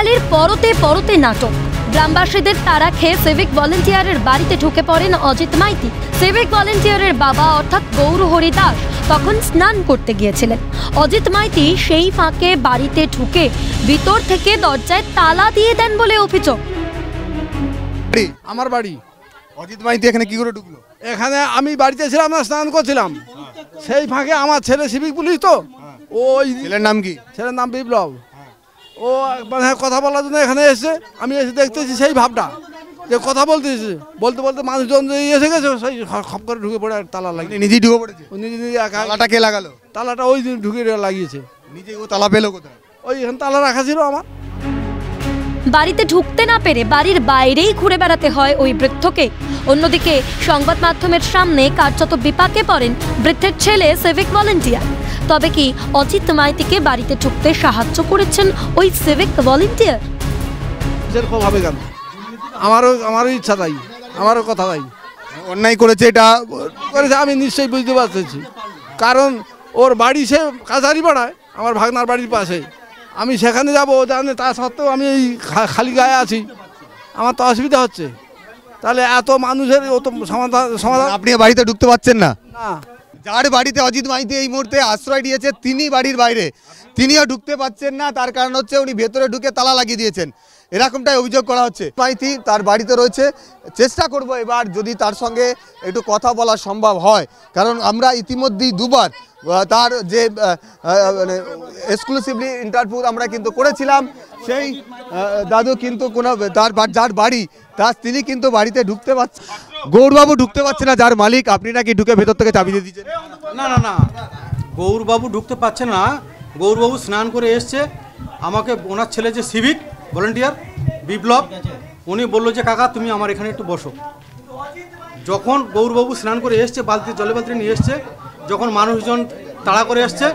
বিড়ালের পরতে পরতে নাটক। গ্রামবাসীদের তাড়া খেয়ে সিভিক ভলেন্টিয়ারের বাড়িতে ঢুকে পড়েন অজিত মাইতি। সিভিক ভলেন্টিয়ারের বাবা অর্থাৎ গৌরহরি দাস তখন স্নান করতে গিয়েছিলেন। অজিত মাইতি সেই ফাঁকে বাড়িতে ঢুকে ভিতর থেকে দরজায় তালা দিয়ে দেন বলে অভিযোগ। আমার বাড়ি। অজিত মাইতি এখানে কি করে ঢুকলো? এখানে আমি বাড়িতে ছিলাম না, স্নান করছিলাম। সেই ফাঁকে আমার ছেলে সিভিক পুলিশ, তো ওই ছেলের নাম কি? ছেলের নাম বিপ্লব। ও মানে কথা বলার জন্য এখানে এসে আমি এসে দেখতেছি সেই ভাবটা যে কথা বলতেছি, বলতে বলতে মানুষজন এসে গেছে, সেই খপ করে ঢুকে পড়ে তালা লাগিয়ে নিজেই ঢুকে পড়েছে। নিজে তালাটা কে লাগালো? তালাটা ওই ঢুকে লাগিয়েছে। নিজে ও তালা পেলো কোথায়? ওই এখানে তালা রাখা ছিল আমার। বাড়িতে ঢুকতে না পেরে বাড়ির বাইরেই ঘুরে বেড়াতে হয় ওই বৃদ্ধকে। অন্যদিকে সংবাদ মাধ্যমের সামনে কার্যত বিপাকে পড়েন বৃদ্ধের ছেলে সিভিক ভলেন্টিয়ার। তবে কি অজিত মাইতিকে বাড়িতে ঢুকতে সাহায্য করেছেন ওই সিভিক ভলেন্টিয়ার? যেরকম হবে কেন, আমারও ইচ্ছা তাই, আমারও কথা তাই। অন্যায় করেছে, এটা করেছে আমি নিশ্চয়ই বুঝতে পারতেছি। কারণ ওর বাড়ি সে কাছারি পাড়ায়, আমার ভাগনার বাড়ির পাশে। আমি সেখানে যাবো জানে, তা সত্ত্বেও আমি এই খালি গায়ে আছি, আমার তো অসুবিধা হচ্ছে। তাহলে এত মানুষের ও তো সমাধান। আপনি বাড়িতে ঢুকতে পারছেন না? না, যার বাড়িতে অজিত মাইতি এই মুহূর্তে আশ্রয় দিয়েছে তিনি বাড়ির বাইরে, তিনিও ঢুকতে পাচ্ছেন না। তার কারণ হচ্ছে উনি ভেতরে ঢুকে তালা লাগিয়ে দিয়েছেন, এরকমটাই অভিযোগ করা হচ্ছে। মাইতি তার বাড়িতে রয়েছে, চেষ্টা করব এবার যদি তার সঙ্গে একটু কথা বলা সম্ভব হয়, কারণ আমরা ইতিমধ্যেই দুবার তার যে মানে এক্সক্লুসিভলি ইন্টারভিউ আমরা কিন্তু করেছিলাম। সেই দাদু কিন্তু কোনো তার যার বাড়ি তিনি কিন্তু বাড়িতে ঢুকতে পারছে, গৌরবাবু ঢুকতে পারছে না, যার মালিক। আপনি নাকি ঢুকে ভেতর থেকে চাবি দিয়ে দিচ্ছেন? না না না, গৌরবাবু ঢুকতে পারছে না। গৌরবাবু স্নান করে এসছে, আমাকে ওনার ছেলে যে সিভিক ভলেন্টিয়ার বিপ্লব, উনি বললো যে কাকা তুমি আমার এখানে একটু বসো। যখন গৌরবাবু স্নান করে এসছে, জলে বালতি নিয়ে এসছে, যখন মানুষজন তাড়া করে এসছে,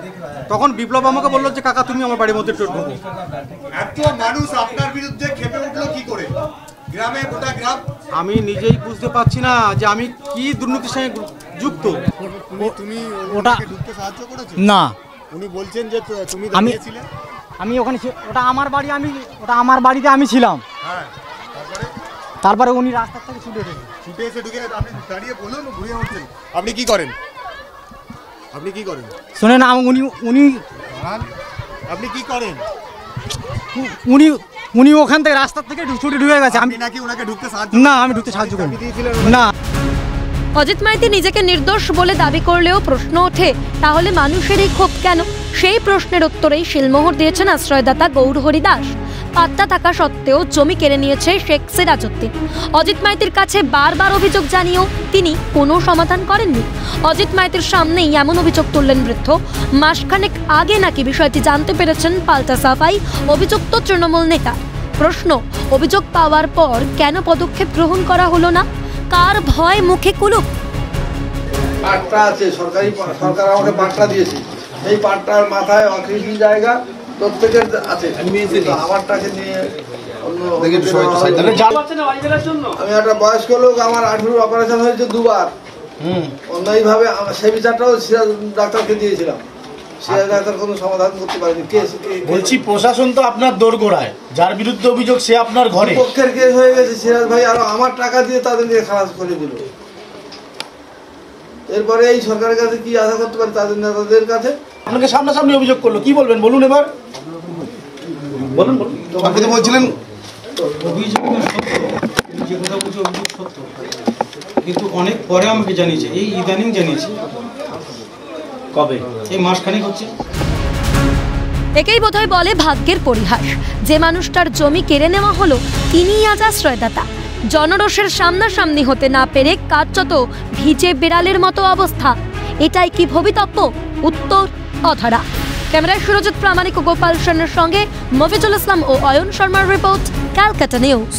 তখন বিপ্লব আমাকে বললো যে কাকা তুমি আমার বাড়ির মধ্যে একটু ঢুকো। এত মানুষ আপনার বিরুদ্ধে ক্ষেপে উঠলো কি করে? গ্রামে গোটা গ্রাম, আমি নিজেই বুঝতে পারছি না যে আমি কি দুর্নীতির সঙ্গে যুক্ত। তুমি ওটা ঢুকতে সাহায্য করেছো না, উনি বলছেন যে তুমি দাঁড়িয়েছিলে। আমি ওখানে, ওটা আমার বাড়ি, ওটা আমার বাড়িতে আমি ছিলাম। হ্যাঁ, তারপরে উনি রাস্তা থেকে ছুটে এসে ঢুকে আপনি দাঁড়িয়ে বলুন ঘুরে উঠছেন। আপনি কি করেন? আপনি কি করেন? শোনেন, উনি আপনি কি করেন? উনি ওখান থেকে রাস্তা থেকে ছুটে ঢুকে গেছে। আমি নাকি ওনাকে ঢুকতে সাহায্য? না, আমি ঢুকতে সাহায্য করি না। অজিত মাইতি নিজেকে নির্দোষ বলে দাবি করলেও প্রশ্ন ওঠে, তাহলে মানুষের এই ক্ষোভ কেন? সেই প্রশ্নের উত্তরেই শিলমোহর দিয়েছেন আশ্রয়দাতা গৌরহরি দাস। পাত্তা থাকা সত্ত্বেও জমি কেড়ে নিয়েছে শেখ সিরাজউদ্দিন। অজিত মাইতির কাছে বারবার অভিযোগ জানিয়েও তিনি কোনো সমাধান করেননি। অজিত মাইতির সামনেই এমন অভিযোগ তুললেন বৃদ্ধ। মাসখানেক আগে নাকি বিষয়টি জানতে পেরেছেন পাল্টা সাফাই অভিযুক্ত তৃণমূল নেতা। প্রশ্ন, অভিযোগ পাওয়ার পর কেন পদক্ষেপ গ্রহণ করা হলো না? কার ভয় মুখে কুলুপ? পাট্টা আছে, সরকার আমাকে পাট্টা দিয়েছে। সেই পাট্টার মাথায় অকৃষি জায়গা প্রত্যেকের আছে, আমারটাকে নিয়ে আমি একটা বয়স্ক লোক, আমার 18 অপারেশন হয়েছে দুবার। অন্যভাবে সেই বিচারটাও সিরাজ ডাক্তারকে দিয়েছিলাম, সিরাজ ডাক্তার কোনো সমাধান করতে পারেনি। কেস বলছি, প্রশাসন তো আপনার দোরগোড়ায়, যার বিরুদ্ধে অভিযোগ সে আপনার ঘরে। পক্ষের কেস হয়ে গেছে, সিরাজ ভাই আরো আমার টাকা দিয়ে তাদেরকে খালাস করে দিল। এরপরে এই সরকারের কাছে কি আশা করতে পারি তাদের নেতাদের কাছে? আপনাকে সামনাসামনি অভিযোগ করলো, কি বলবেন বলুন এবার? বলুন। আপনি তো বলছিলেন অভিযোগ যে কথা বলছি অভিযোগ সত্য, কিন্তু অনেক পরে আমাকে জানিয়েছে, এই ইদানিং জানিয়েছে। কবে? এই মাসখানেক হচ্ছে। একেই বোধহয় বলে ভাগ্যের পরিহাস। যে মানুষটার জমি কেড়ে নেওয়া হলো তিনিই আজ আশ্রয়দাতা। জনরোষের সামনাসামনি হতে না পেরে কার্যত ভিজে বিড়ালের মতো অবস্থা। এটাই কি ভবিতব্য? উত্তর অধরা। ক্যামেরায় সুরজিৎ প্রামাণিক ও গোপাল সেনের সঙ্গে মফিজুল ইসলাম ও অয়ন শর্মার রিপোর্ট, ক্যালকাটা নিউজ।